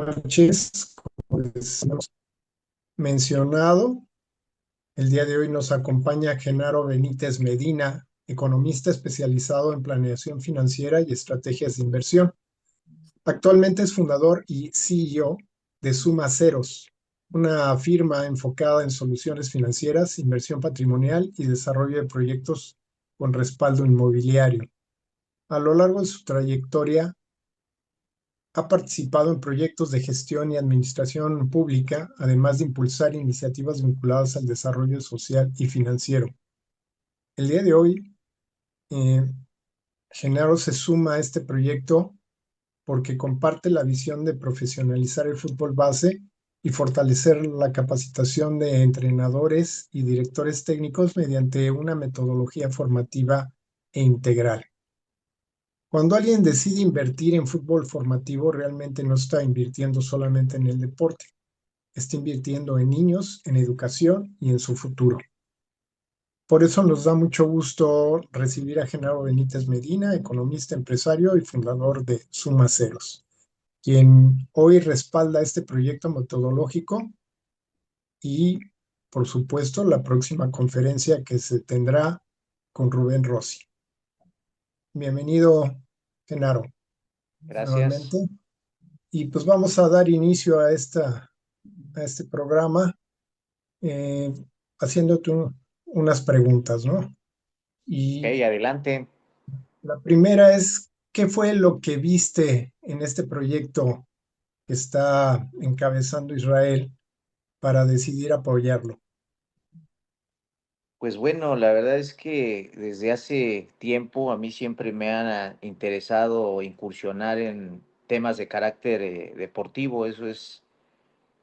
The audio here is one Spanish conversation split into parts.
noches. Como les hemos mencionado, el día de hoy nos acompaña Genaro Benítez Medina, economista especializado en planeación financiera y estrategias de inversión. Actualmente es fundador y CEO de Suma Ceros, una firma enfocada en soluciones financieras, inversión patrimonial y desarrollo de proyectos con respaldo inmobiliario. A lo largo de su trayectoria, ha participado en proyectos de gestión y administración pública, además de impulsar iniciativas vinculadas al desarrollo social y financiero. El día de hoy, eh, Genaro se suma a este proyecto porque comparte la visión de profesionalizar el fútbol base y fortalecer la capacitación de entrenadores y directores técnicos mediante una metodología formativa e integral. Cuando alguien decide invertir en fútbol formativo, realmente no está invirtiendo solamente en el deporte, está invirtiendo en niños, en educación y en su futuro. Por eso nos da mucho gusto recibir a Genaro Benítez Medina, economista, empresario y fundador de Suma Ceros, quien hoy respalda este proyecto metodológico y, por supuesto, la próxima conferencia que se tendrá con Rubén Rossi. Bienvenido, Genaro, Gracias. nuevamente. Y pues vamos a dar inicio a este programa eh, haciéndote unas preguntas, ¿no? Ok, Y adelante. la primera es, ¿qué fue lo que viste en este proyecto que está encabezando Israel para decidir apoyarlo? Pues bueno, la verdad es que desde hace tiempo a mí siempre me han interesado incursionar en temas de carácter deportivo. Eso es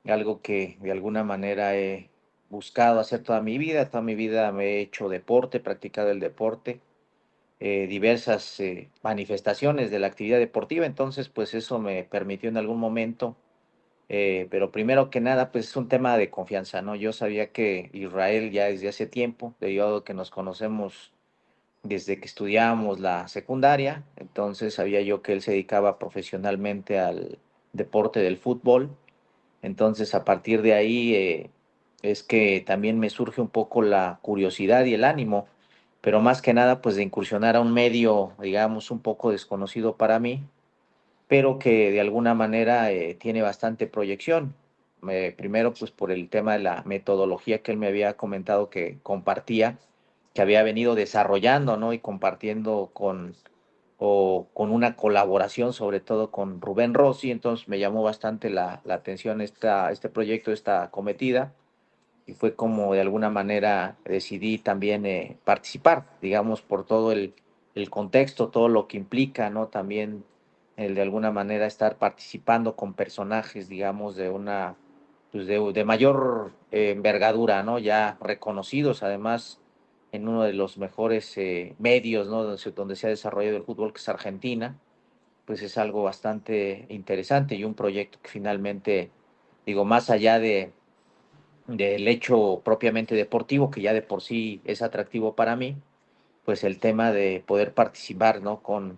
algo que de alguna manera he buscado hacer toda mi vida. Toda mi vida me he hecho deporte, he practicado el deporte, diversas manifestaciones de la actividad deportiva. Entonces, pues eso me permitió en algún momento. Pero primero que nada, pues es un tema de confianza, ¿no? Yo sabía que Israel ya desde hace tiempo, debido a que nos conocemos desde que estudiábamos la secundaria, entonces sabía yo que él se dedicaba profesionalmente al deporte del fútbol. Entonces a partir de ahí es que también me surge un poco la curiosidad y el ánimo, pero más que nada pues de incursionar a un medio, digamos, un poco desconocido para mí, pero que de alguna manera tiene bastante proyección. Primero, pues por el tema de la metodología que él me había comentado que compartía, que había venido desarrollando, ¿no? Y compartiendo con una colaboración, sobre todo con Rubén Rossi. Entonces me llamó bastante la atención este proyecto, esta cometida, y fue como de alguna manera decidí también participar, digamos, por todo el contexto, todo lo que implica, ¿no? También el de alguna manera estar participando con personajes, digamos, pues de mayor envergadura, ¿no? Ya reconocidos, además, en uno de los mejores medios, ¿no? Donde se ha desarrollado el fútbol, que es Argentina. Pues es algo bastante interesante y un proyecto que finalmente, digo, más allá del hecho propiamente deportivo, que ya de por sí es atractivo para mí, pues el tema de poder participar, ¿no? Con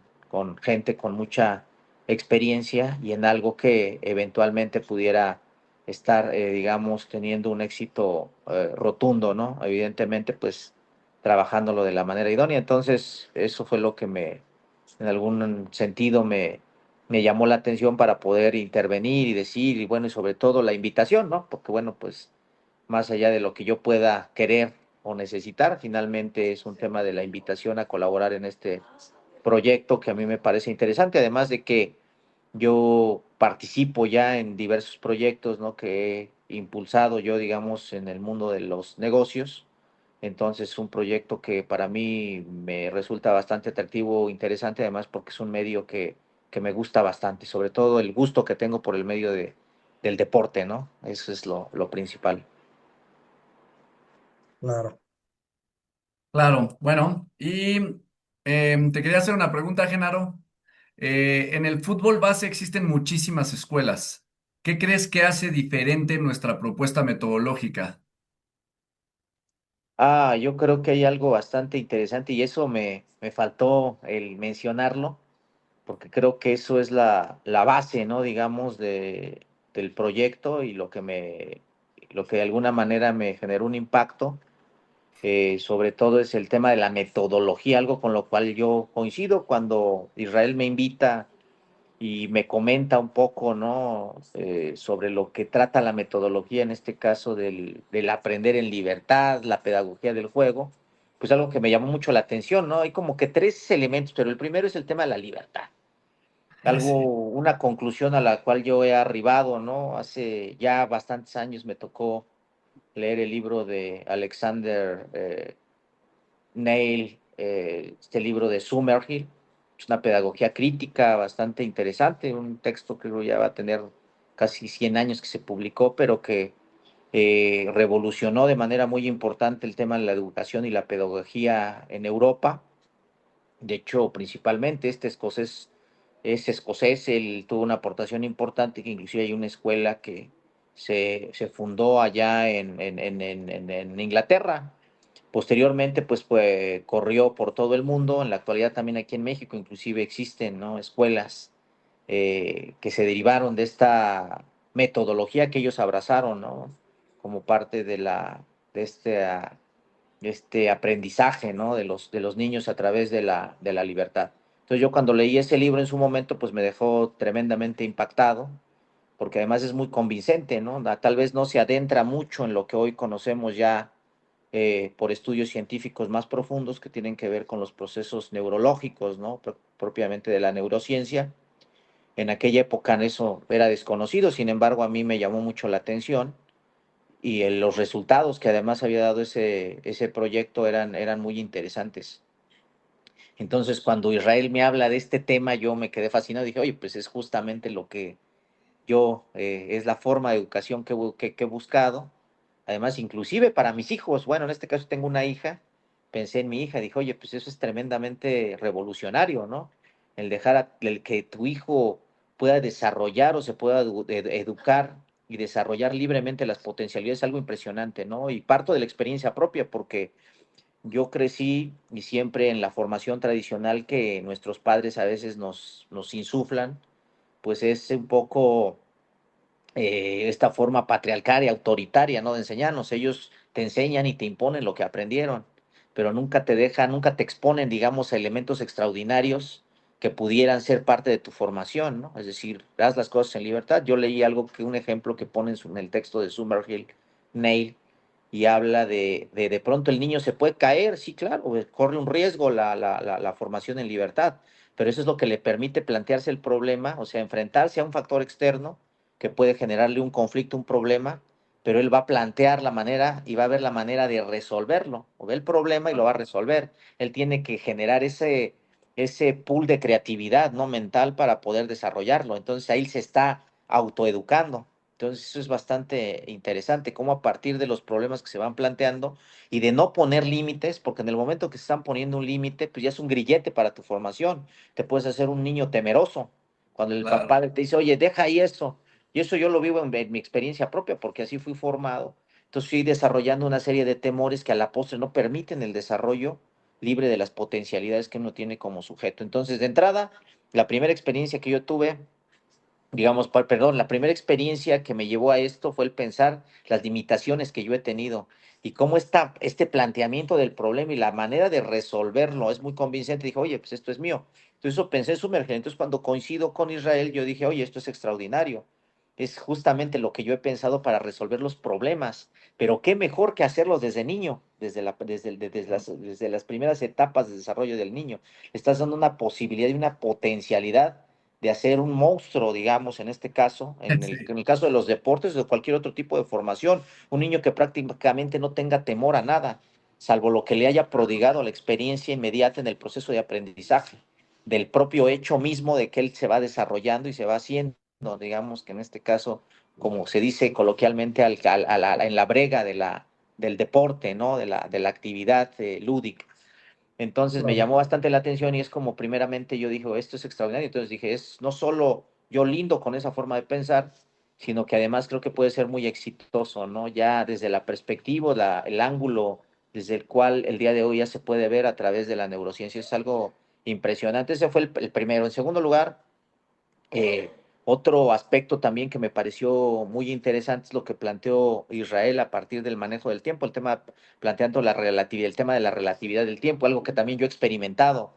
gente con mucha experiencia y en algo que eventualmente pudiera estar, digamos, teniendo un éxito rotundo, ¿no? Evidentemente, pues trabajándolo de la manera idónea. Entonces, eso fue lo que en algún sentido me llamó la atención para poder intervenir y decir, y bueno, y sobre todo la invitación, ¿no? Porque bueno, pues más allá de lo que yo pueda querer o necesitar, finalmente es un tema de la invitación a colaborar en este proyecto que a mí me parece interesante, además de que yo participo ya en diversos proyectos, ¿no? Que he impulsado yo, digamos, en el mundo de los negocios. Entonces, es un proyecto que para mí me resulta bastante atractivo, interesante, además porque es un medio que me gusta bastante, sobre todo el gusto que tengo por el medio del deporte, ¿no? Eso es lo principal. Claro. Claro, bueno, y te quería hacer una pregunta, Genaro. En el fútbol base existen muchísimas escuelas. ¿Qué crees que hace diferente nuestra propuesta metodológica? Yo creo que hay algo bastante interesante y eso me faltó el mencionarlo, porque creo que eso es la base, ¿no? Digamos, del proyecto y lo que de alguna manera me generó un impacto, sobre todo es el tema de la metodología, algo con lo cual yo coincido cuando Israel me invita y me comenta un poco, ¿no? Sobre lo que trata la metodología, en este caso del aprender en libertad, la pedagogía del juego, pues algo que me llamó mucho la atención, ¿no? Hay como que tres elementos, pero el primero es el tema de la libertad. Sí, Una conclusión a la cual yo he arribado, ¿no? Hace ya bastantes años me tocó leer el libro de Alexander Neil, este libro de Summerhill. Es una pedagogía crítica bastante interesante, un texto que ya va a tener casi 100 años que se publicó, pero que revolucionó de manera muy importante el tema de la educación y la pedagogía en Europa. De hecho, principalmente este escocés es escocés, él tuvo una aportación importante, que inclusive hay una escuela que se fundó allá en Inglaterra. Posteriormente, pues corrió por todo el mundo. En la actualidad también aquí en México inclusive existen, ¿no?, escuelas que se derivaron de esta metodología que ellos abrazaron, ¿no?, como parte de este aprendizaje, ¿no?, de los niños a través de la libertad. Entonces yo cuando leí ese libro en su momento, pues me dejó tremendamente impactado, porque además es muy convincente, ¿no? Tal vez no se adentra mucho en lo que hoy conocemos ya por estudios científicos más profundos que tienen que ver con los procesos neurológicos, ¿no? Propiamente de la neurociencia. En aquella época eso era desconocido, sin embargo a mí me llamó mucho la atención y los resultados que además había dado ese proyecto eran muy interesantes. Entonces, cuando Israel me habla de este tema, yo me quedé fascinado. Dije, oye, pues es justamente lo que es la forma de educación que he buscado. Además, inclusive para mis hijos, bueno, en este caso tengo una hija, pensé en mi hija, dije, oye, pues eso es tremendamente revolucionario, ¿no? El que tu hijo pueda desarrollar o se pueda educar y desarrollar libremente las potencialidades es algo impresionante, ¿no? Y parto de la experiencia propia, porque yo crecí y siempre en la formación tradicional que nuestros padres a veces nos insuflan, pues es un poco esta forma patriarcal y autoritaria, ¿no?, de enseñarnos. Ellos te enseñan y te imponen lo que aprendieron, pero nunca te dejan, nunca te exponen, digamos, elementos extraordinarios que pudieran ser parte de tu formación, ¿no? Es decir, haz las cosas en libertad. Yo leí un ejemplo que ponen en el texto de Summerhill, Neil, y habla de pronto el niño se puede caer, sí, claro, corre un riesgo la formación en libertad, pero eso es lo que le permite plantearse el problema, o sea, enfrentarse a un factor externo que puede generarle un conflicto, un problema, pero él va a plantear la manera y va a ver la manera de resolverlo, o ve el problema y lo va a resolver. Él tiene que generar ese pool de creatividad, ¿no?, mental para poder desarrollarlo. Entonces ahí se está autoeducando. Entonces eso es bastante interesante, cómo a partir de los problemas que se van planteando y de no poner límites, porque en el momento que se están poniendo un límite, pues ya es un grillete para tu formación. Te puedes hacer un niño temeroso. Cuando el papá claro. te dice, oye, deja ahí eso. Y eso yo lo vivo en mi experiencia propia, porque así fui formado. Entonces fui desarrollando una serie de temores que a la postre no permiten el desarrollo libre de las potencialidades que uno tiene como sujeto. Entonces, de entrada, la primera experiencia que yo tuve, digamos, perdón, la primera experiencia que me llevó a esto fue el pensar las limitaciones que yo he tenido y cómo este planteamiento del problema y la manera de resolverlo es muy convincente. Dije, oye, pues esto es mío. Entonces eso pensé en sumergir. Entonces cuando coincido con Israel, yo dije, oye, esto es extraordinario. Es justamente lo que yo he pensado para resolver los problemas. Pero qué mejor que hacerlos desde niño, desde las primeras etapas de desarrollo del niño. Le estás dando una posibilidad y una potencialidad de hacer un monstruo, digamos, en este caso, Sí, en el caso de los deportes o de cualquier otro tipo de formación, un niño que prácticamente no tenga temor a nada, salvo lo que le haya prodigado la experiencia inmediata en el proceso de aprendizaje, del propio hecho mismo de que él se va desarrollando y se va haciendo, digamos que en este caso, como se dice coloquialmente, en la brega del deporte, ¿no?, de la actividad lúdica. Entonces me Claro. llamó bastante la atención y es como primeramente yo dije, esto es extraordinario. Entonces dije, es no solo yo lindo con esa forma de pensar, sino que además creo que puede ser muy exitoso, ¿no? Ya desde la perspectiva, el ángulo desde el cual el día de hoy ya se puede ver a través de la neurociencia es algo impresionante. Ese fue el primero. En segundo lugar, eh, Otro aspecto también que me pareció muy interesante es lo que planteó Israel a partir del manejo del tiempo, el tema planteando la relatividad, el tema de la relatividad del tiempo, algo que también yo he experimentado.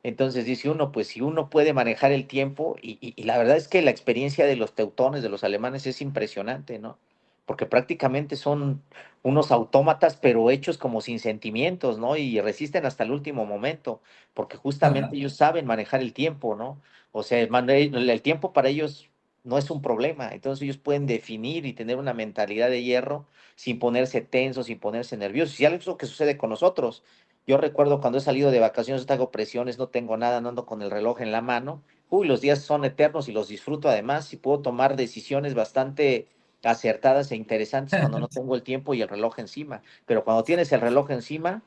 Entonces dice uno, pues si uno puede manejar el tiempo, y la verdad es que la experiencia de los teutones, de los alemanes, es impresionante, ¿no? Porque prácticamente son unos autómatas, pero hechos como sin sentimientos, ¿no? Y resisten hasta el último momento, porque justamente ellos saben manejar el tiempo, ¿no? O sea, el tiempo para ellos no es un problema, entonces ellos pueden definir y tener una mentalidad de hierro sin ponerse tensos, sin ponerse nerviosos. Y algo es lo que sucede con nosotros. Yo recuerdo cuando he salido de vacaciones, no hago presiones, no tengo nada, no ando con el reloj en la mano. Uy, los días son eternos y los disfruto además y puedo tomar decisiones bastante acertadas e interesantes cuando no tengo el tiempo y el reloj encima. Pero cuando tienes el reloj encima,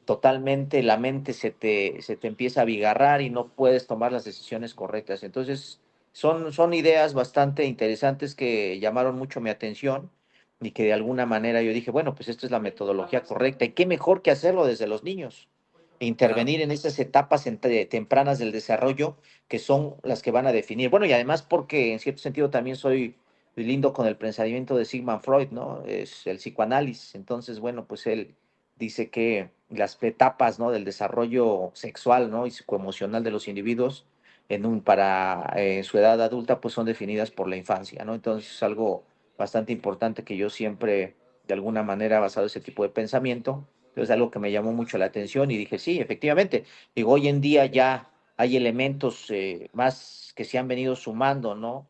totalmente la mente se te empieza a abigarrar y no puedes tomar las decisiones correctas. Entonces, son ideas bastante interesantes que llamaron mucho mi atención y que de alguna manera yo dije, bueno, pues esta es la metodología correcta y qué mejor que hacerlo desde los niños. Claro. Intervenir en esas etapas tempranas del desarrollo que son las que van a definir. Bueno, y además porque en cierto sentido también soy lindo con el pensamiento de Sigmund Freud, ¿no? Es el psicoanálisis. Entonces, bueno, pues él dice que las etapas, ¿no?, del desarrollo sexual, ¿no?, y psicoemocional de los individuos para su edad adulta, pues son definidas por la infancia, ¿no? Entonces es algo bastante importante que yo siempre, de alguna manera, basado en ese tipo de pensamiento, entonces algo que me llamó mucho la atención y dije, sí, efectivamente, digo, hoy en día ya hay elementos más que se han venido sumando, ¿no?,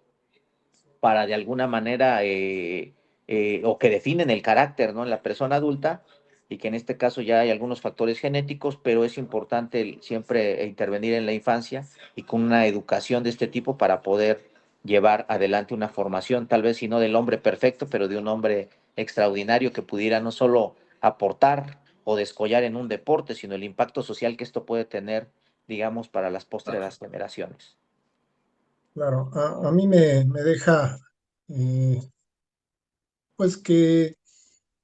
para de alguna manera, o que definen el carácter, ¿no?, en la persona adulta, y que en este caso ya hay algunos factores genéticos, pero es importante siempre intervenir en la infancia y con una educación de este tipo para poder llevar adelante una formación, tal vez si no del hombre perfecto, pero de un hombre extraordinario que pudiera no solo aportar o descollar en un deporte, sino el impacto social que esto puede tener, digamos, para las postreras generaciones. Claro, a mí me deja, eh, pues que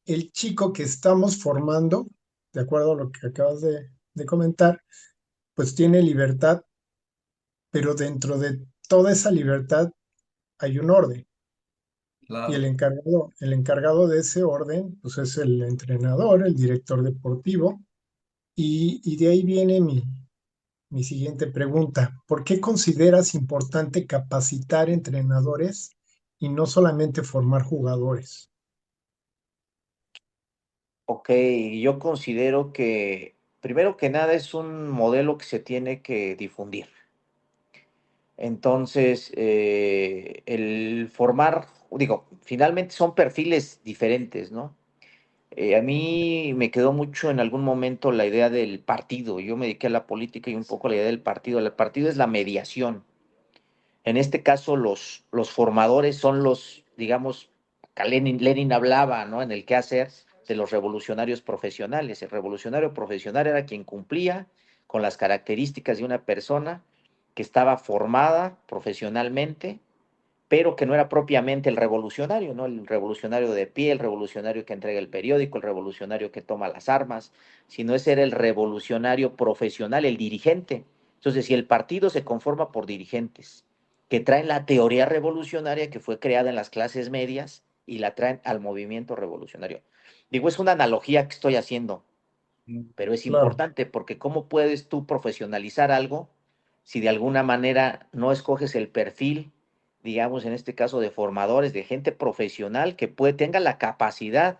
el chico que estamos formando, de acuerdo a lo que acabas de comentar, pues tiene libertad, pero dentro de toda esa libertad hay un orden. Y Claro. el encargado de ese orden, pues es el entrenador, el director deportivo. Y de ahí viene mi siguiente pregunta. ¿Por qué consideras importante capacitar entrenadores y no solamente formar jugadores? Ok, yo considero que primero que nada es un modelo que se tiene que difundir. Entonces, el formar, digo, finalmente son perfiles diferentes, ¿no? A mí me quedó mucho en algún momento la idea del partido. Yo me dediqué a la política y un poco a la idea del partido. El partido es la mediación. En este caso, los formadores son los, digamos, acá Lenin hablaba, ¿no?, en el qué hacer de los revolucionarios profesionales. El revolucionario profesional era quien cumplía con las características de una persona que estaba formada profesionalmente, pero que no era propiamente el revolucionario, ¿no? El revolucionario de pie, el revolucionario que entrega el periódico, el revolucionario que toma las armas, sino ese era el revolucionario profesional, el dirigente. Entonces, si el partido se conforma por dirigentes que traen la teoría revolucionaria que fue creada en las clases medias y la traen al movimiento revolucionario. Digo, es una analogía que estoy haciendo, pero es Claro, importante porque ¿cómo puedes tú profesionalizar algo si de alguna manera no escoges el perfil, digamos, en este caso de formadores, de gente profesional que tenga la capacidad,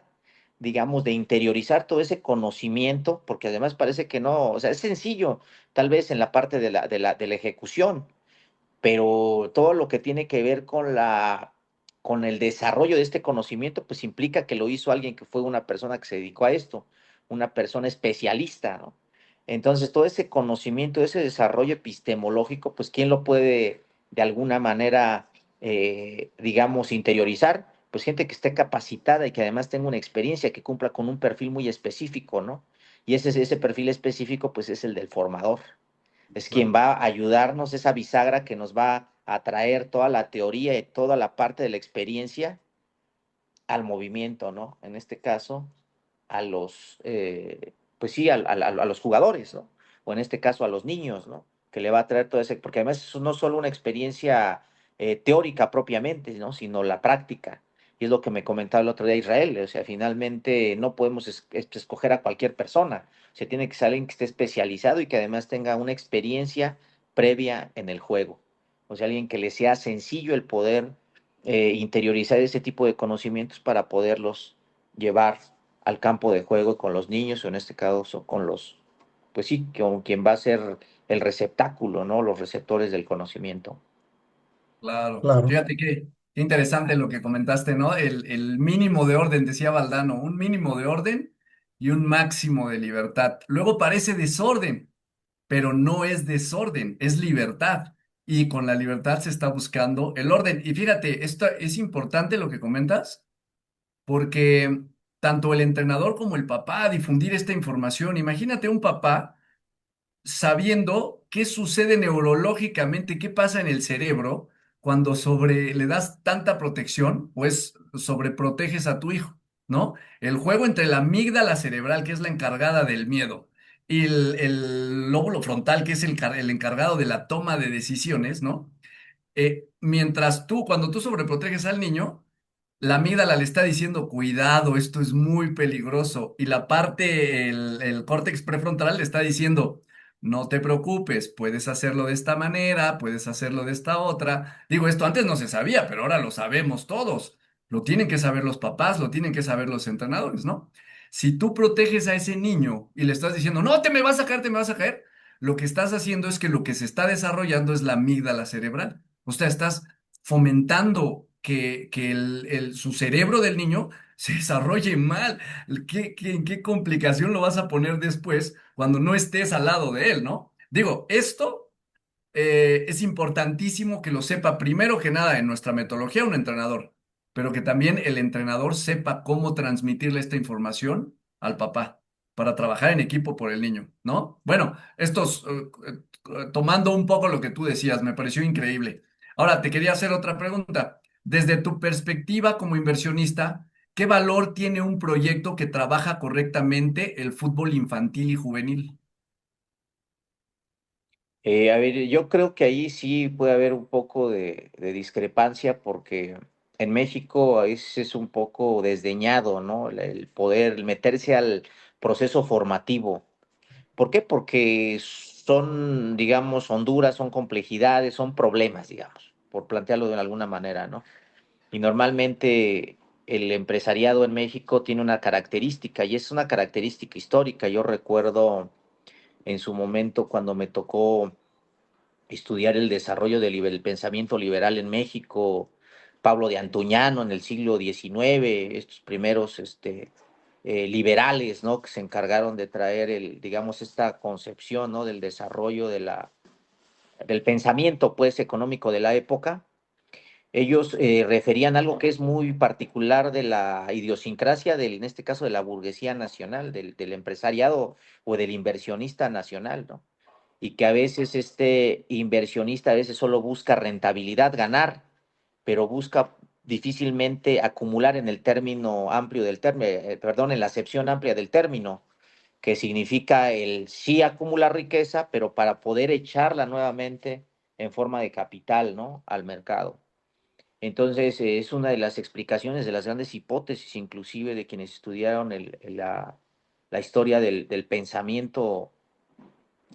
digamos, de interiorizar todo ese conocimiento, porque además parece que no, o sea, es sencillo, tal vez en la parte de la ejecución, pero todo lo que tiene que ver con el desarrollo de este conocimiento, pues implica que lo hizo alguien que fue una persona que se dedicó a esto, una persona especialista, ¿no? Entonces, todo ese conocimiento, ese desarrollo epistemológico, pues, ¿quién lo puede de alguna manera, digamos, interiorizar? Pues gente que esté capacitada y que además tenga una experiencia, que cumpla con un perfil muy específico, ¿no? Y ese perfil específico, pues, es el del formador, es Claro. quien va a ayudarnos, esa bisagra que nos va a traer toda la teoría y toda la parte de la experiencia al movimiento, ¿no? En este caso, a los, pues sí, a los jugadores, ¿no? O en este caso a los niños, ¿no? que le va a traer todo ese, porque además es no solo una experiencia teórica propiamente, ¿no? Sino la práctica. Y es lo que me comentaba el otro día Israel, o sea, finalmente no podemos escoger a cualquier persona, o sea, tiene que ser alguien que esté especializado y que además tenga una experiencia previa en el juego, o sea, alguien que le sea sencillo el poder interiorizar ese tipo de conocimientos para poderlos llevar al campo de juego con los niños o en este caso con los, pues sí, con quien va a ser el receptáculo, ¿no? Los receptores del conocimiento. Claro, Claro, fíjate qué interesante lo que comentaste, ¿no? El mínimo de orden, decía Valdano, un mínimo de orden y un máximo de libertad. Luego parece desorden, pero no es desorden, es libertad. Y con la libertad se está buscando el orden. Y fíjate, esto es importante lo que comentas, porque tanto el entrenador como el papá difundir esta información. Imagínate un papá sabiendo qué sucede neurológicamente, qué pasa en el cerebro cuando le das tanta protección, pues sobreproteges a tu hijo, ¿no? El juego entre la amígdala cerebral, que es la encargada del miedo, y el lóbulo frontal, que es el encargado de la toma de decisiones, ¿no? Mientras cuando tú sobreproteges al niño, la amígdala le está diciendo, cuidado, esto es muy peligroso. Y el córtex prefrontal le está diciendo, no te preocupes, puedes hacerlo de esta manera, puedes hacerlo de esta otra. Digo, esto antes no se sabía, pero ahora lo sabemos todos. Lo tienen que saber los papás, lo tienen que saber los entrenadores, ¿no? Si tú proteges a ese niño y le estás diciendo, no, te me vas a caer, te me vas a caer, lo que estás haciendo es que lo que se está desarrollando es la amígdala cerebral. O sea, estás fomentando que su cerebro del niño se desarrolle mal. En qué complicación lo vas a poner después cuando no estés al lado de él, ¿no? Digo, esto es importantísimo que lo sepa primero que nada en nuestra metodología un entrenador, pero que también el entrenador sepa cómo transmitirle esta información al papá para trabajar en equipo por el niño, ¿no? Bueno, tomando un poco lo que tú decías, me pareció increíble. Ahora, te quería hacer otra pregunta. Desde tu perspectiva como inversionista, ¿qué valor tiene un proyecto que trabaja correctamente el fútbol infantil y juvenil? A ver, yo creo que ahí sí puede haber un poco de discrepancia porque en México a veces es un poco desdeñado, ¿no? El poder meterse al proceso formativo. ¿Por qué? Porque son, digamos, Honduras, son complejidades, son problemas, digamos, por plantearlo de alguna manera, ¿no? Y normalmente el empresariado en México tiene una característica y es una característica histórica. Yo recuerdo en su momento cuando me tocó estudiar el desarrollo del pensamiento liberal en México, Pablo de Antuñano en el siglo XIX, estos primeros liberales, ¿no? Que se encargaron de traer digamos, esta concepción, ¿no? Del desarrollo del pensamiento, pues, económico de la época. Ellos referían algo que es muy particular de la idiosincrasia, en este caso de la burguesía nacional, del empresariado o del inversionista nacional, ¿no? Y que a veces este inversionista a veces solo busca rentabilidad, ganar, pero busca difícilmente acumular en el término amplio del término, perdón, en la acepción amplia del término, que significa el sí acumular riqueza, pero para poder echarla nuevamente en forma de capital, ¿no? Al mercado. Entonces, es una de las explicaciones de las grandes hipótesis, inclusive de quienes estudiaron la historia del pensamiento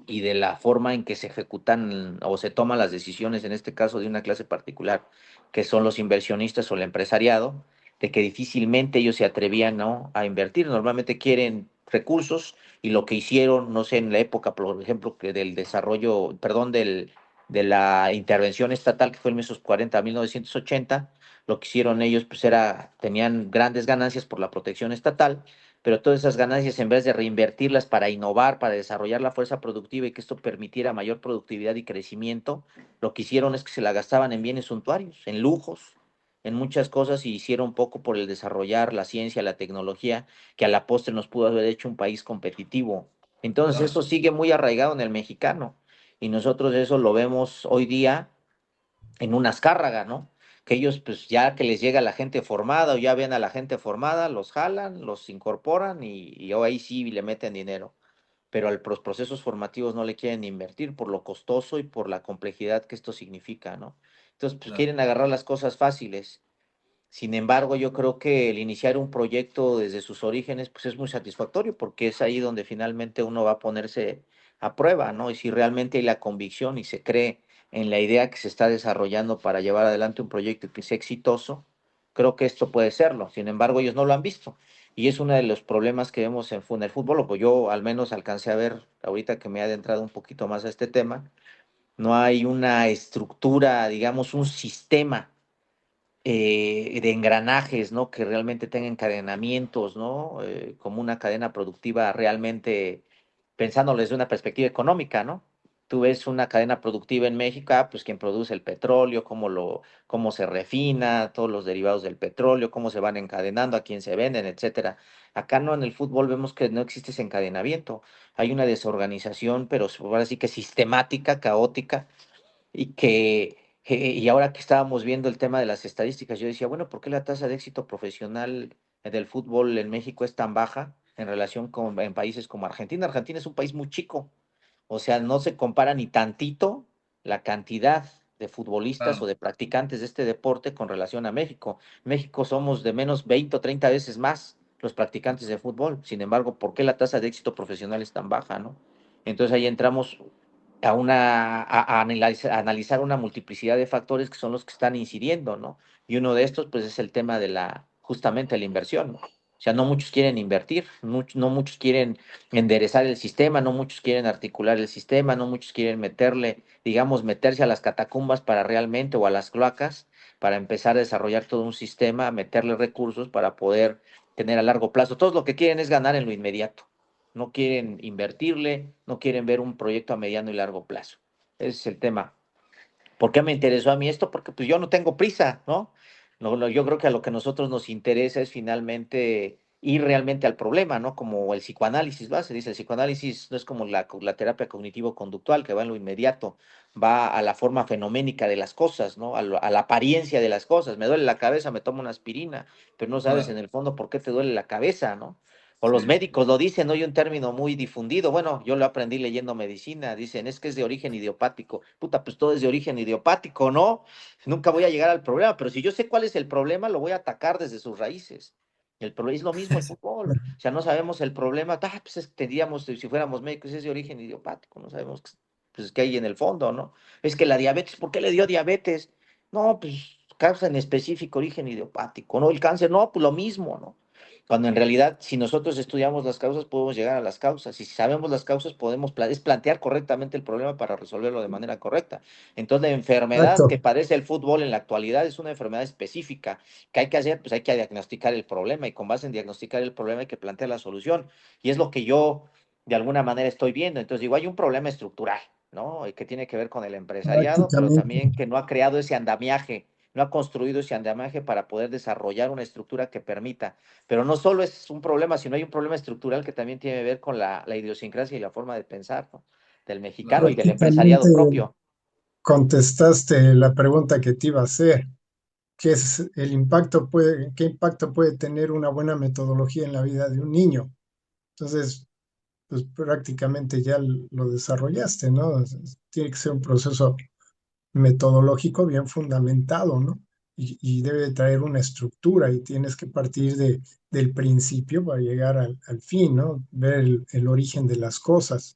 y de la forma en que se ejecutan o se toman las decisiones, en este caso de una clase particular, que son los inversionistas o el empresariado, de que difícilmente ellos se atrevían, ¿no? A invertir. Normalmente quieren recursos y lo que hicieron, no sé, en la época, por ejemplo, que del desarrollo, perdón, de la intervención estatal, que fue en 1940 a 1980, lo que hicieron ellos, pues tenían grandes ganancias por la protección estatal, pero todas esas ganancias, en vez de reinvertirlas para innovar, para desarrollar la fuerza productiva y que esto permitiera mayor productividad y crecimiento, lo que hicieron es que se la gastaban en bienes suntuarios, en lujos, en muchas cosas y hicieron poco por el desarrollar la ciencia, la tecnología, que a la postre nos pudo haber hecho un país competitivo. Entonces Claro. eso sigue muy arraigado en el mexicano y nosotros eso lo vemos hoy día en una Azcárraga, ¿no? Que ellos, pues ya que les llega la gente formada o ya ven a la gente formada, los jalan, los incorporan y ahí sí le meten dinero. pero a los procesos formativos no le quieren invertir por lo costoso y por la complejidad que esto significa, ¿no? Entonces, pues Claro. quieren agarrar las cosas fáciles. Sin embargo, yo creo que el iniciar un proyecto desde sus orígenes, pues es muy satisfactorio porque es ahí donde finalmente uno va a ponerse a prueba, ¿no? Y si realmente hay la convicción y se cree en la idea que se está desarrollando para llevar adelante un proyecto que sea exitoso, creo que esto puede serlo. Sin embargo, ellos no lo han visto. Y es uno de los problemas que vemos en el fútbol, o pues yo al menos alcancé a ver ahorita que me he adentrado un poquito más a este tema. No hay una estructura, digamos, un sistema de engranajes, ¿no? Que realmente tengan encadenamientos, ¿no? Como una cadena productiva realmente pensándolo desde una perspectiva económica, ¿no? Tú ves una cadena productiva en México, pues quien produce el petróleo, cómo se refina, todos los derivados del petróleo, cómo se van encadenando, a quién se venden, etcétera. Acá no, en el fútbol vemos que no existe ese encadenamiento. Hay una desorganización, pero ahora sí que sistemática, caótica, y ahora que estábamos viendo el tema de las estadísticas, yo decía, bueno, ¿por qué la tasa de éxito profesional del fútbol en México es tan baja en relación con en países como Argentina? Argentina es un país muy chico, o sea, no se compara ni tantito la cantidad de futbolistas o Claro. de practicantes de este deporte con relación a México. México somos de menos 20 o 30 veces más los practicantes de fútbol. Sin embargo, ¿por qué la tasa de éxito profesional es tan baja, no? Entonces ahí entramos a analizar una multiplicidad de factores que son los que están incidiendo, ¿no? Y uno de estos, pues, es el tema de justamente la inversión, ¿no? O sea, no muchos quieren invertir, no muchos quieren enderezar el sistema, no muchos quieren articular el sistema, no muchos quieren meterle, digamos, meterse a las catacumbas para realmente, o a las cloacas, para empezar a desarrollar todo un sistema, meterle recursos para poder tener a largo plazo. Todos lo que quieren es ganar en lo inmediato, no quieren invertirle, no quieren ver un proyecto a mediano y largo plazo. Ese es el tema. ¿Por qué me interesó a mí esto? Porque pues yo no tengo prisa, ¿no? Yo creo que a lo que a nosotros nos interesa es finalmente ir realmente al problema, ¿no? Como el psicoanálisis, ¿va? Se dice, el psicoanálisis no es como la terapia cognitivo-conductual, que va en lo inmediato, va a la forma fenoménica de las cosas, ¿no? A la apariencia de las cosas. Me duele la cabeza, me tomo una aspirina, pero no sabes en Claro. el fondo por qué te duele la cabeza, ¿no? O los Sí. médicos lo dicen, ¿no? Hay un término muy difundido. Bueno, yo lo aprendí leyendo medicina. Dicen, es que es de origen idiopático. Puta, pues todo es de origen idiopático, ¿no? Nunca voy a llegar al problema, pero si yo sé cuál es el problema, lo voy a atacar desde sus raíces. El problema es lo mismo el fútbol. O sea, no sabemos el problema. Pues tendríamos, si fuéramos médicos, es de origen idiopático. No sabemos pues, qué hay en el fondo, ¿no? Es que la diabetes, ¿por qué le dio diabetes? No, pues causa en específico origen idiopático, ¿no? El cáncer, no, pues lo mismo, ¿no? Cuando en realidad, si nosotros estudiamos las causas, podemos llegar a las causas. Y si sabemos las causas, podemos es plantear correctamente el problema para resolverlo de manera correcta. Entonces, la enfermedad que Exacto. padece el fútbol en la actualidad es una enfermedad específica. ¿Qué hay que hacer? Pues hay que diagnosticar el problema y con base en diagnosticar el problema hay que plantear la solución. Y es lo que yo, de alguna manera, estoy viendo. Entonces, digo, hay un problema estructural, ¿no? Y que tiene que ver con el empresariado, pero Prácticamente. también que no ha creado ese andamiaje, no ha construido ese andamiaje para poder desarrollar una estructura que permita. Pero no solo es un problema, sino hay un problema estructural que también tiene que ver con la idiosincrasia y la forma de pensar, ¿no? Del mexicano y Claro. del Prácticamente empresariado propio. contestaste la pregunta que te iba a hacer. ¿Qué es el impacto qué impacto puede tener una buena metodología en la vida de un niño? Entonces, pues prácticamente ya lo desarrollaste, ¿no? Tiene que ser un proceso metodológico bien fundamentado, ¿no? Y debe de traer una estructura y tienes que partir del principio para llegar al fin, ¿no? Ver el origen de las cosas.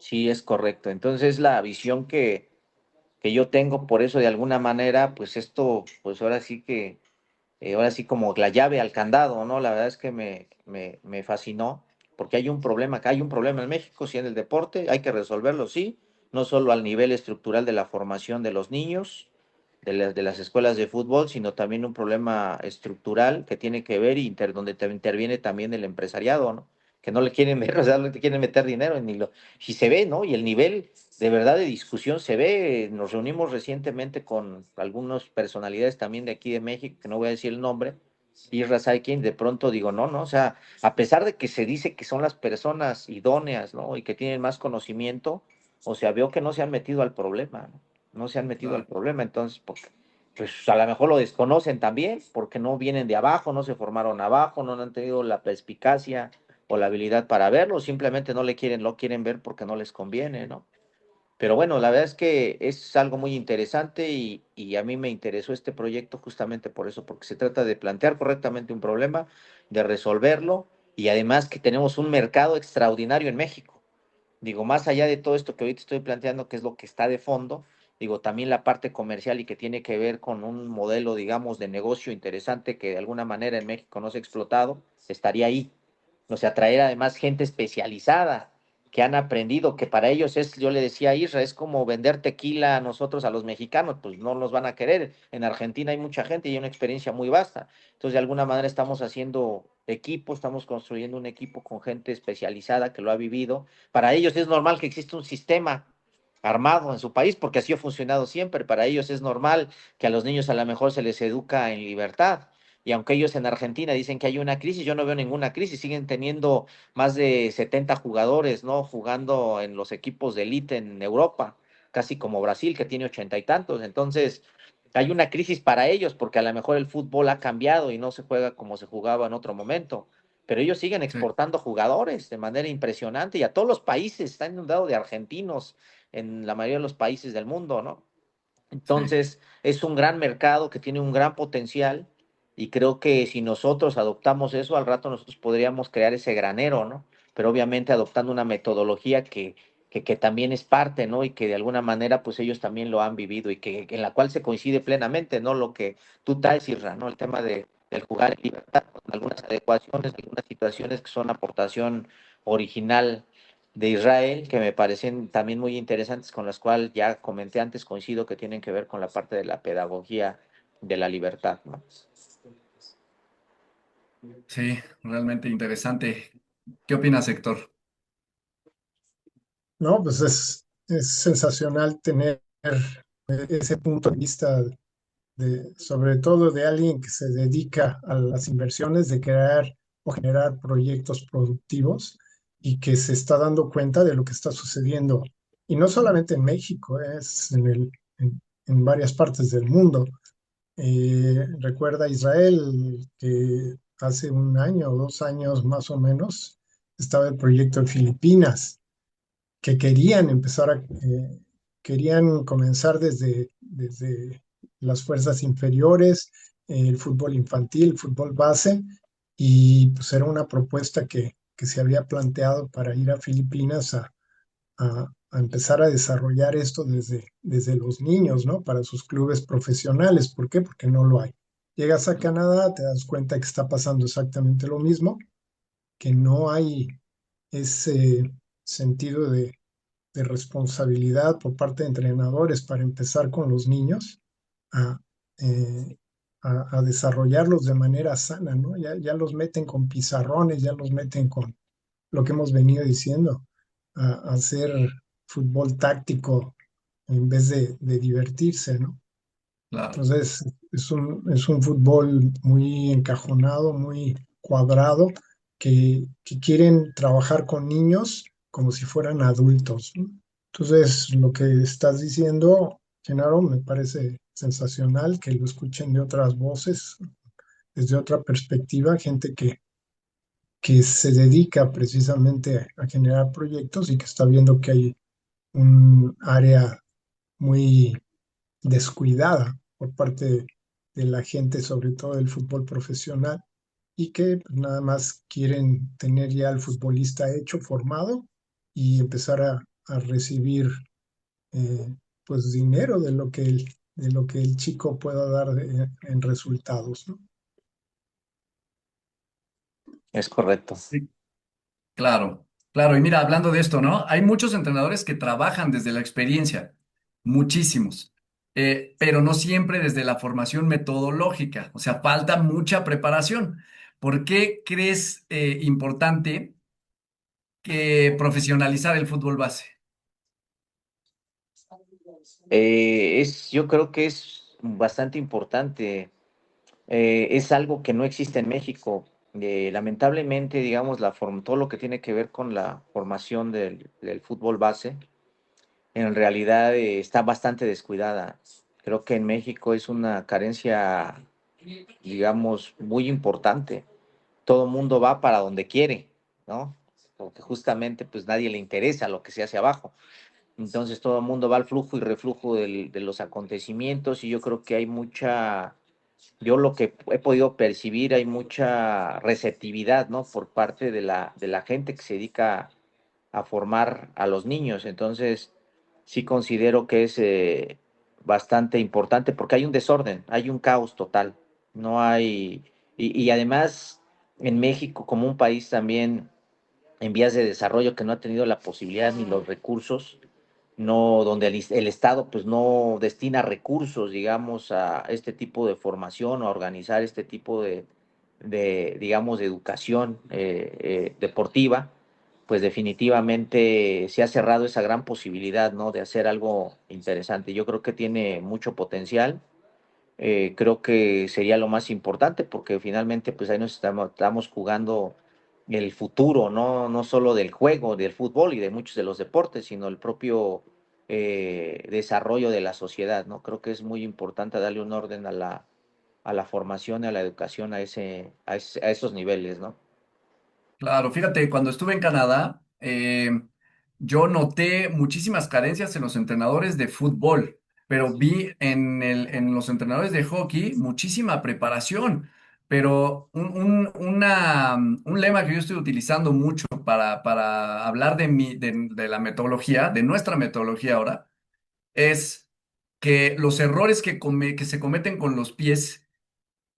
Sí, es correcto. Entonces, la visión que yo tengo, por eso de alguna manera, pues esto, pues ahora sí como la llave al candado, ¿no? La verdad es que me fascinó, porque hay un problema, acá hay un problema en México, sí, en el deporte, hay que resolverlo, sí, no solo al nivel estructural de la formación de los niños, de las escuelas de fútbol, sino también un problema estructural que tiene que ver donde interviene también el empresariado, ¿no? Que no le quieren ver, o sea, no le quieren meter dinero, si se ve, ¿no? Y el nivel de verdad de discusión se ve. Nos reunimos recientemente con algunas personalidades también de aquí de México, que no voy a decir el nombre, y Saikin, de pronto digo, no, no, o sea, a pesar de que se dice que son las personas idóneas, ¿no? Y que tienen más conocimiento, o sea, veo que no se han metido al problema, ¿no? No se han metido al Claro. problema, entonces, pues a lo mejor lo desconocen también, porque no vienen de abajo, no se formaron abajo, no han tenido la perspicacia o la habilidad para verlo, simplemente no le quieren, lo quieren ver porque no les conviene, ¿no? Pero bueno, la verdad es que es algo muy interesante y a mí me interesó este proyecto justamente por eso, porque se trata de plantear correctamente un problema, de resolverlo y además que tenemos un mercado extraordinario en México. Digo, más allá de todo esto que ahorita estoy planteando, que es lo que está de fondo, digo, también la parte comercial y que tiene que ver con un modelo, digamos, de negocio interesante que de alguna manera en México no se ha explotado, estaría ahí. O sea, traer además gente especializada que han aprendido, que para ellos es, yo le decía a Isra, es como vender tequila a nosotros, a los mexicanos, pues no nos van a querer. En Argentina hay mucha gente y hay una experiencia muy vasta. Entonces, de alguna manera estamos haciendo equipo, estamos construyendo un equipo con gente especializada que lo ha vivido. Para ellos es normal que exista un sistema armado en su país, porque así ha funcionado siempre. Para ellos es normal que a los niños a lo mejor se les educa en libertad. Y aunque ellos en Argentina dicen que hay una crisis, yo no veo ninguna crisis. Siguen teniendo más de 70 jugadores, ¿no? Jugando en los equipos de élite en Europa, casi como Brasil, que tiene 80 y tantos. Entonces, hay una crisis para ellos, porque a lo mejor el fútbol ha cambiado y no se juega como se jugaba en otro momento. Pero ellos siguen Sí, exportando jugadores de manera impresionante y a todos los países, están inundados de argentinos en la mayoría de los países del mundo, ¿no? sí, Entonces, es un gran mercado que tiene un gran potencial y creo que si nosotros adoptamos eso, al rato nosotros podríamos crear ese granero, ¿no? Pero obviamente adoptando una metodología que también es parte, ¿no? Y que de alguna manera, pues ellos también lo han vivido y que en la cual se coincide plenamente, ¿no? Lo que tú traes, Isra, ¿no? El tema del jugar en libertad, con algunas adecuaciones, algunas situaciones que son aportación original de Israel, que me parecen también muy interesantes, con las cuales ya comenté antes, coincido que tienen que ver con la parte de la pedagogía de la libertad, ¿no? sí, realmente interesante. ¿Qué opinas, Héctor? No, pues es sensacional tener ese punto de vista sobre todo de alguien que se dedica a las inversiones, de crear o generar proyectos productivos y que se está dando cuenta de lo que está sucediendo. Y no solamente en México, es en varias partes del mundo. Recuerda Israel que hace un año o 2 años más o menos estaba el proyecto en Filipinas que querían querían comenzar desde las fuerzas inferiores, el fútbol infantil, el fútbol base, y pues era una propuesta que se había planteado para ir a Filipinas a empezar a desarrollar esto desde los niños, ¿no? Para sus clubes profesionales. ¿Por qué? Porque no lo hay. Llegas a Canadá, te das cuenta que está pasando exactamente lo mismo, que no hay ese sentido de responsabilidad por parte de entrenadores para empezar con los niños a, eh, a desarrollarlos de manera sana, ¿no? Ya los meten con pizarrones, ya los meten con lo que hemos venido diciendo, a hacer fútbol táctico en vez de divertirse, ¿no? Claro, Entonces, es un fútbol muy encajonado, muy cuadrado, que quieren trabajar con niños como si fueran adultos, ¿no? Entonces, lo que estás diciendo, Genaro, me parece sensacional que lo escuchen de otras voces, desde otra perspectiva, gente que se dedica precisamente a generar proyectos y que está viendo que hay un área muy descuidada por parte de la gente, sobre todo del fútbol profesional, y que pues, nada más quieren tener ya el futbolista hecho, formado, y empezar a recibir pues dinero de lo que el chico pueda dar en resultados, ¿no? Es correcto. sí, claro, claro. Y mira, hablando de esto, ¿no? Hay muchos entrenadores que trabajan desde la experiencia, muchísimos, pero no siempre desde la formación metodológica. O sea, falta mucha preparación. ¿Por qué crees importante que profesionalizar el fútbol base? Yo creo que es bastante importante. Es algo que no existe en México. Lamentablemente, digamos, todo lo que tiene que ver con la formación del fútbol base, en realidad está bastante descuidada. Creo que en México es una carencia, digamos, muy importante. Todo el mundo va para donde quiere. ¿no? Porque justamente pues nadie le interesa lo que se hace abajo. Entonces todo el mundo va al flujo y reflujo de los acontecimientos y yo creo que hay mucha, yo lo que he podido percibir, hay mucha receptividad, ¿no? Por parte de la gente que se dedica a formar a los niños. Entonces, sí considero que es bastante importante porque hay un desorden, hay un caos total. No hay, y además en México como un país también en vías de desarrollo que no ha tenido la posibilidad ni los recursos, no, donde el Estado pues no destina recursos, digamos, a este tipo de formación o a organizar este tipo digamos, de educación deportiva, pues definitivamente se ha cerrado esa gran posibilidad, ¿no? De hacer algo interesante. Yo creo que tiene mucho potencial. Creo que sería lo más importante porque finalmente pues ahí nos estamos jugando el futuro, ¿no? No solo del juego, del fútbol y de muchos de los deportes, sino el propio desarrollo de la sociedad, ¿no? Creo que es muy importante darle un orden a la formación y a la educación a esos niveles, ¿no? Claro, fíjate, cuando estuve en Canadá, yo noté muchísimas carencias en los entrenadores de fútbol, pero vi en los entrenadores de hockey muchísima preparación. Pero un lema que yo estoy utilizando mucho para hablar de la metodología, de nuestra metodología ahora, es que los errores que se cometen con los pies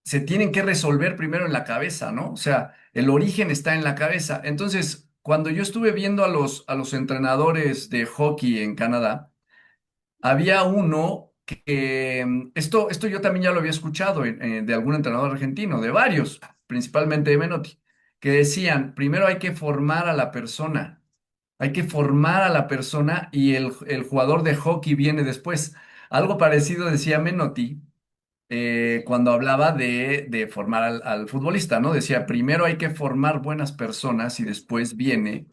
se tienen que resolver primero en la cabeza, ¿no? O sea, el origen está en la cabeza. Entonces, cuando yo estuve viendo a los entrenadores de hockey en Canadá, había uno esto yo también ya lo había escuchado de algún entrenador argentino, de varios, principalmente de Menotti, que decían, primero hay que formar a la persona, hay que formar a la persona y el jugador de hockey viene después. Algo parecido decía Menotti cuando hablaba de formar al futbolista, ¿no? Decía, primero hay que formar buenas personas y después viene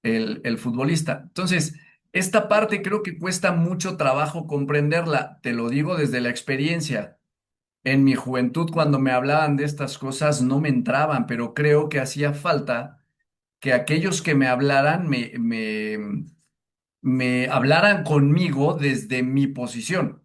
el futbolista. Entonces, esta parte creo que cuesta mucho trabajo comprenderla, te lo digo desde la experiencia. En mi juventud, cuando me hablaban de estas cosas, no me entraban, pero creo que hacía falta que aquellos que me hablaran me hablaran conmigo desde mi posición.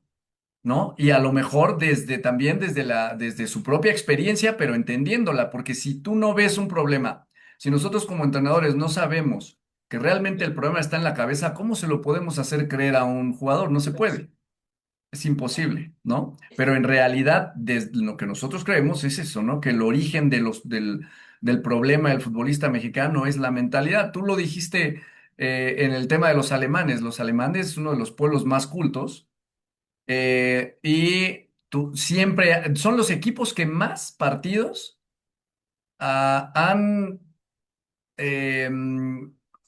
¿No? Y a lo mejor también desde su propia experiencia, pero entendiéndola, porque si tú no ves un problema, si nosotros como entrenadores no sabemos que realmente el problema está en la cabeza, ¿cómo se lo podemos hacer creer a un jugador? No se puede, es imposible, ¿no? Pero en realidad, desde lo que nosotros creemos es eso, ¿no? Que el origen del problema del futbolista mexicano es la mentalidad. Tú lo dijiste en el tema de los alemanes, uno de los pueblos más cultos y tú siempre son los equipos que más partidos han, eh,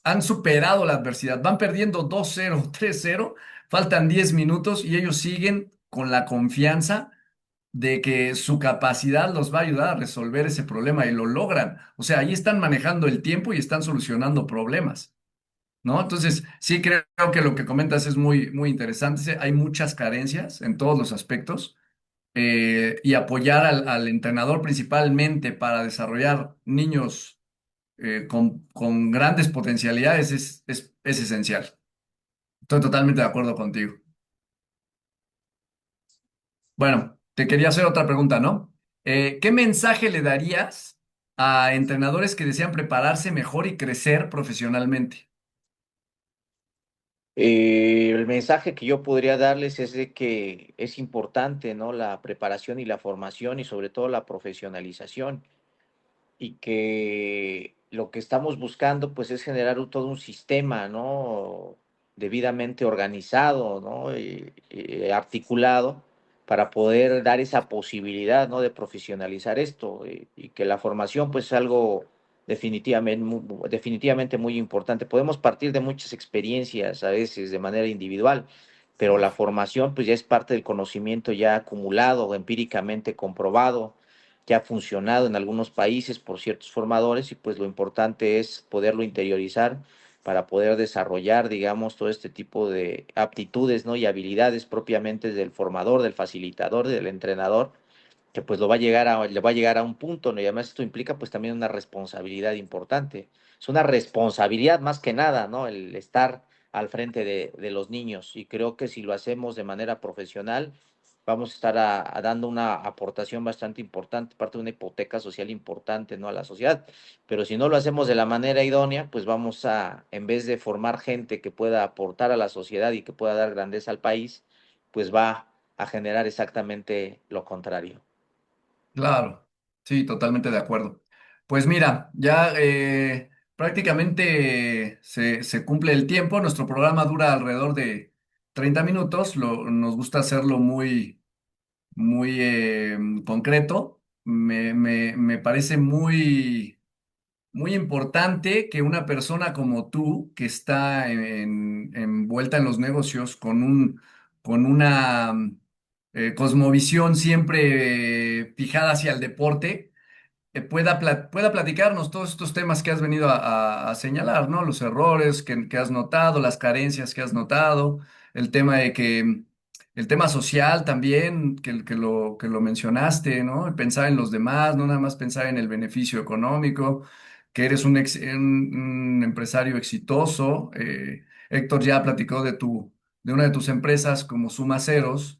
han superado la adversidad. Van perdiendo 2-0, 3-0, faltan 10 minutos y ellos siguen con la confianza de que su capacidad los va a ayudar a resolver ese problema y lo logran. O sea, ahí están manejando el tiempo y están solucionando problemas. ¿No? Entonces, sí creo que lo que comentas es muy interesante. Sí, hay muchas carencias en todos los aspectos y apoyar al entrenador principalmente para desarrollar niños con grandes potencialidades es esencial. Estoy totalmente de acuerdo contigo. Bueno, te quería hacer otra pregunta, ¿no? ¿Qué mensaje le darías a entrenadores que desean prepararse mejor y crecer profesionalmente? El mensaje que yo podría darles es de que es importante, ¿no? La preparación y la formación y sobre todo la profesionalización y que lo que estamos buscando pues es generar todo un sistema, ¿no? Debidamente organizado, ¿no? Y articulado para poder dar esa posibilidad, ¿no? De profesionalizar esto y que la formación pues es algo definitivamente muy importante. Podemos partir de muchas experiencias a veces de manera individual, pero la formación pues ya es parte del conocimiento ya acumulado, empíricamente comprobado, que ha funcionado en algunos países por ciertos formadores y pues lo importante es poderlo interiorizar para poder desarrollar, digamos, todo este tipo de aptitudes, ¿no? Y habilidades propiamente del formador, del facilitador, del entrenador que pues le va a llegar a un punto, ¿no? Y además esto implica pues también una responsabilidad importante. Es una responsabilidad más que nada, ¿no? El estar al frente de los niños. Y creo que si lo hacemos de manera profesional, vamos a estar dando una aportación bastante importante, parte de una hipoteca social importante, ¿no? A la sociedad. Pero si no lo hacemos de la manera idónea, pues vamos a, en vez de formar gente que pueda aportar a la sociedad y que pueda dar grandeza al país, pues va a generar exactamente lo contrario. Claro, sí, totalmente de acuerdo. Pues mira, ya prácticamente se cumple el tiempo. Nuestro programa dura alrededor de 30 minutos. Nos gusta hacerlo muy concreto. Me parece muy importante que una persona como tú, que está envuelta en los negocios con una cosmovisión siempre fijada hacia el deporte, pueda platicarnos todos estos temas que has venido a señalar, ¿no? Los errores que has notado, las carencias que has notado, el tema de que, el tema social también, que lo mencionaste, ¿no? El pensar en los demás, no nada más pensar en el beneficio económico, que eres un empresario exitoso. Héctor ya platicó de una de tus empresas como Suma Ceros,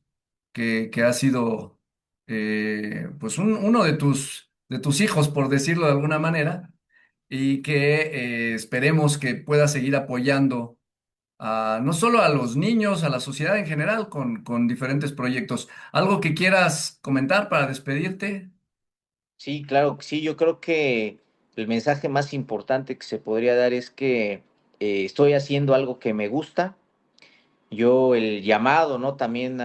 que ha sido pues uno de tus hijos, por decirlo de alguna manera, y que esperemos que pueda seguir apoyando no solo a los niños, a la sociedad en general, con diferentes proyectos. ¿Algo que quieras comentar para despedirte? Sí, claro que sí. Yo creo que el mensaje más importante que se podría dar es que estoy haciendo algo que me gusta. Yo el llamado, ¿no? También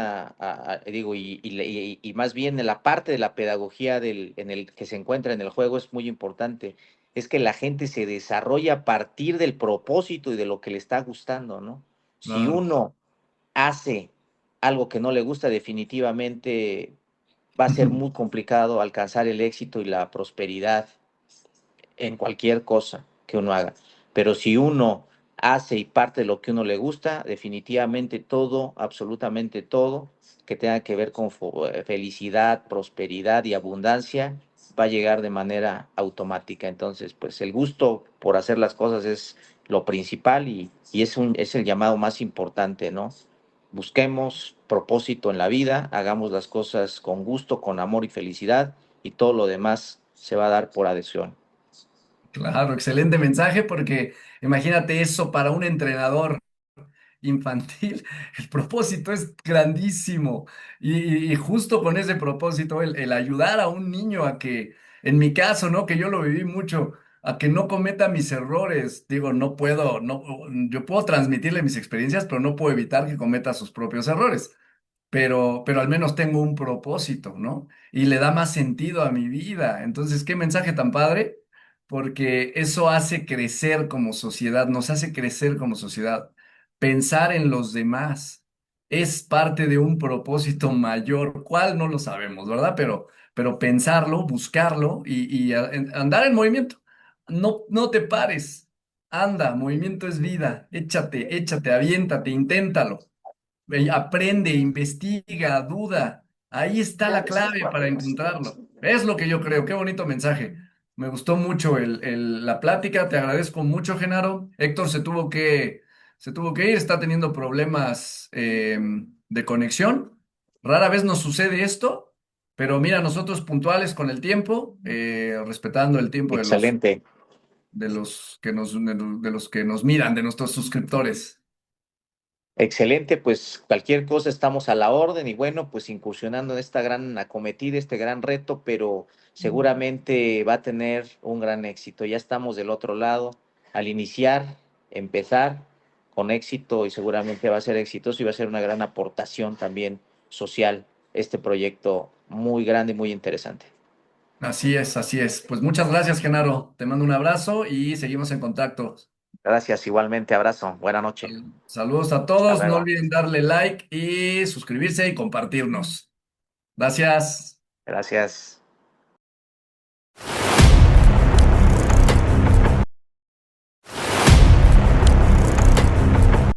digo, y más bien en la parte de la pedagogía en el que se encuentra en el juego es muy importante. Es que la gente se desarrolla a partir del propósito y de lo que le está gustando, ¿no? Si Claro. uno hace algo que no le gusta, definitivamente va a ser muy complicado alcanzar el éxito y la prosperidad en cualquier cosa que uno haga. Pero si uno hace y parte de lo que uno le gusta, definitivamente todo, absolutamente todo, que tenga que ver con felicidad, prosperidad y abundancia, va a llegar de manera automática. Entonces, pues el gusto por hacer las cosas es lo principal y es el llamado más importante, ¿no? Busquemos propósito en la vida, hagamos las cosas con gusto, con amor y felicidad, y todo lo demás se va a dar por adhesión. Claro, excelente mensaje porque imagínate eso para un entrenador infantil, el propósito es grandísimo. Y justo con ese propósito, el ayudar a un niño a que, en mi caso, ¿no? Que yo lo viví mucho, a que no cometa mis errores. Digo, no puedo, no, yo puedo transmitirle mis experiencias, pero no puedo evitar que cometa sus propios errores, pero al menos tengo un propósito, ¿no? Y le da más sentido a mi vida. Entonces, qué mensaje tan padre, porque eso hace crecer como sociedad, nos hace crecer como sociedad. Pensar en los demás es parte de un propósito mayor, cuál no lo sabemos, ¿verdad? Pero pensarlo, buscarlo y andar en movimiento. No, no te pares. Anda, movimiento es vida. Échate, aviéntate, inténtalo. Aprende, investiga, duda. Ahí está la clave para encontrarlo. Es lo que yo creo. Qué bonito mensaje. Me gustó mucho la plática. Te agradezco mucho, Genaro. Héctor se tuvo que ir. Está teniendo problemas de conexión. Rara vez nos sucede esto, pero mira, nosotros puntuales con el tiempo, respetando el tiempo Excelente, de los que nos miran, de nuestros suscriptores. excelente, pues cualquier cosa estamos a la orden y bueno, pues incursionando en esta gran acometida, este gran reto, pero seguramente va a tener un gran éxito. Ya estamos del otro lado al iniciar, empezar con éxito y seguramente va a ser exitoso y va a ser una gran aportación también social este proyecto muy grande y muy interesante. Así es, así es. Pues muchas gracias, Genaro. Te mando un abrazo y seguimos en contacto. Gracias, igualmente, abrazo, buena noche, Saludos a hasta todos. No luego, olviden darle like y suscribirse y compartirnos. Gracias. gracias.